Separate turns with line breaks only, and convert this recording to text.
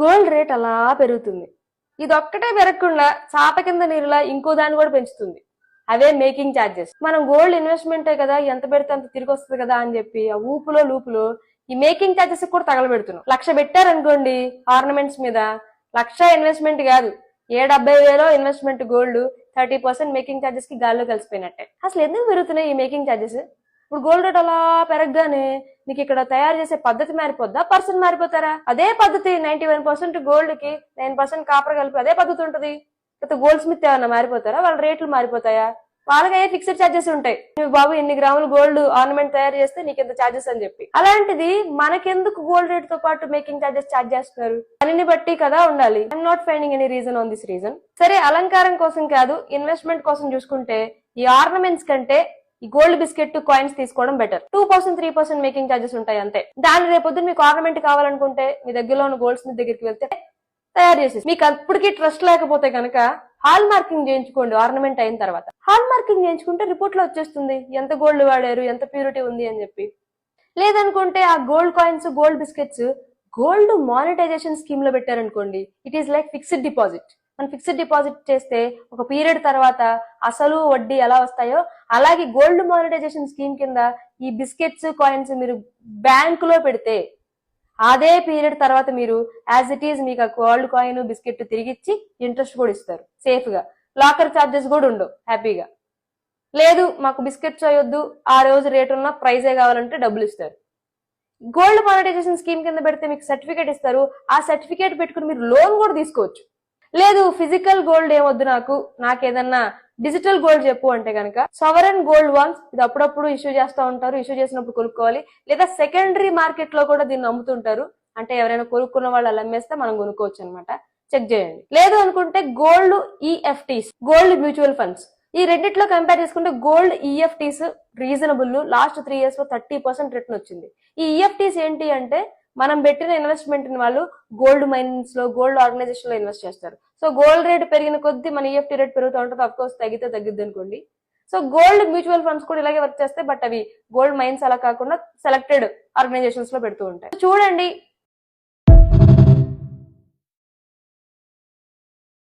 Gold rate అలా పెరుగుతుంది. ఇది ఒక్కటే పెరగకుండా చాప కింద నీరులా ఇంకో దాన్ని కూడా పెంచుతుంది. అవే మేకింగ్ ఛార్జెస్. మనం గోల్డ్ ఇన్వెస్ట్మెంటే కదా, ఎంత పెడితే అంత తిరిగి వస్తుంది కదా అని చెప్పి ఆ ఊపులో లూపులో ఈ మేకింగ్ ఛార్జెస్ కూడా తగలబెడుతున్నాం. 1,00,000 పెట్టారనుకోండి ఆర్నమెంట్స్ మీద, 1,00,000 ఇన్వెస్ట్మెంట్ కాదు, 70,000 ఇన్వెస్ట్మెంట్ గోల్డ్ 30% మేకింగ్ ఛార్జెస్ కి గాల్లో కలిసిపోయినట్టే. అసలు ఎందుకు పెరుగుతున్నాయి ఈ మేకింగ్ ఛార్జెస్? ఇప్పుడు గోల్డ్ రేట్ అలా పెరగగానే నీకు ఇక్కడ తయారు చేసే పద్ధతి మారిపోద్దా, పర్సన్ మారిపోతారా? అదే పద్ధతి 91% గోల్డ్ కి 9% కాపర్ కలిపి అదే పద్ధతి ఉంటుంది. గోల్డ్ స్మిత్ ఏమన్నా మారిపోతారా? వాళ్ళ రేట్లు మారిపోతాయా? వాళ్ళకి అయ్యే ఫిక్స్డ్ ఛార్జెస్ ఉంటాయి. నువ్వు బాబు ఎన్ని గ్రాములు గోల్డ్ ఆర్నమెంట్ తయారు చేస్తే నీకు ఎంత ఛార్జెస్ అని చెప్పి. అలాంటిది మనకెందుకు గోల్డ్ రేట్ తో పాటు మేకింగ్ ఛార్జెస్ ఛార్జ్ చేస్తున్నారు? పనిని బట్టి కదా ఉండాలి. I'm not finding any reason on this reason. సరే, అలంకారం కోసం కాదు, ఇన్వెస్ట్మెంట్ కోసం చూసుకుంటే ఈ ఆర్నమెంట్స్ కంటే ఈ గోల్డ్ బిస్కెట్ కాయిన్స్ తీసుకోవడం బెటర్. 2% 3% మేకింగ్ ఛార్జెస్ ఉంటాయి అంతే. దాని రేపొద్దు మీకు ఆర్నమెంట్ కావాలనుకుంటే మీ దగ్గరలో ఉన్న గోల్డ్ స్మిత్ దగ్గరికి వెళ్తే తయారు చేసేసి, మీకు అప్పటికి ట్రస్ట్ లేకపోతే కనుక హాల్ మార్కింగ్ చేయించుకోండి. ఆర్నమెంట్ అయిన తర్వాత హాల్ మార్కింగ్ చేయించుకుంటే రిపోర్ట్ లో వచ్చేస్తుంది ఎంత గోల్డ్ వాడారు, ఎంత ప్యూరిటీ ఉంది అని చెప్పి. లేదనుకుంటే ఆ gold coins, gold biscuits gold monetization scheme లో పెట్టారనుకోండి, it is like fixed deposit. మనం ఫిక్స్డ్ డిపాజిట్ చేస్తే ఒక పీరియడ్ తర్వాత అసలు వడ్డీ ఎలా వస్తాయో అలాగే గోల్డ్ మానిటైజేషన్ స్కీమ్ కింద ఈ బిస్కెట్స్, కాయిన్స్ మీరు బ్యాంకులో పెడితే అదే పీరియడ్ తర్వాత మీరు యాజ్ ఇట్ ఈజ్ మీకు గోల్డ్ కాయిన్, బిస్కెట్ తిరిగిచ్చి ఇంట్రెస్ట్ కూడా ఇస్తారు సేఫ్ గా. లాకర్ ఛార్జెస్ కూడా ఉండవు హ్యాపీగా. లేదు మాకు బిస్కెట్స్ అయ్యొద్దు, ఆ రోజు రేట్ ఉన్న ప్రైజే కావాలంటే డబ్బులు ఇస్తారు. గోల్డ్ మానిటైజేషన్ స్కీమ్ కింద పెడితే మీకు సర్టిఫికేట్ ఇస్తారు. ఆ సర్టిఫికేట్ పెట్టుకుని మీరు లోన్ కూడా తీసుకోవచ్చు. లేదు ఫిజికల్ గోల్డ్ ఏమొద్దు, నాకేదన్నా డిజిటల్ గోల్డ్ చెప్పు అంటే కనుక సావరెన్ గోల్డ్ బాండ్స్, ఇది అప్పుడప్పుడు ఇష్యూ చేస్తూ ఉంటారు. ఇష్యూ చేసినప్పుడు కొనుక్కోవాలి. లేదా సెకండరీ మార్కెట్ లో కూడా దీన్ని అమ్ముతుంటారు. అంటే ఎవరైనా కొనుక్కున్న వాళ్ళు అలా అమ్మేస్తే మనం కొనుక్కోవచ్చు అనమాట. చెక్ చేయండి. లేదు అనుకుంటే గోల్డ్ ఈఎఫ్టీస్, గోల్డ్ మ్యూచువల్ ఫండ్స్, ఈ రెండిట్లో కంపేర్ చేసుకుంటే గోల్డ్ ఈఎఫ్టీస్ రీజనబుల్. లాస్ట్ 3 years లో 30% రిటర్న్ వచ్చింది. ఈ ఈఎఫ్టీస్ ఏంటి అంటే మనం పెట్టిన ఇన్వెస్ట్మెంట్ ని వాళ్ళు గోల్డ్ మైన్స్ లో, గోల్డ్ ఆర్గనైజేషన్ లో ఇన్వెస్ట్ చేస్తారు. సో గోల్డ్ రేట్ పెరిగిన కొద్దీ మన ఈఎఫ్టీ రేట్ పెరుగుతూ ఉంటుంది. అఫ్ కోర్స్ తగ్గిద్ది అనుకోండి. సో గోల్డ్ మ్యూచువల్ ఫండ్స్ కూడా ఇలాగే వర్క్ చేస్తాయి. బట్ అవి గోల్డ్ మైన్స్ అలా కాకుండా సెలెక్టెడ్ ఆర్గనైజేషన్స్ లో పెడుతూ ఉంటాయి. చూడండి,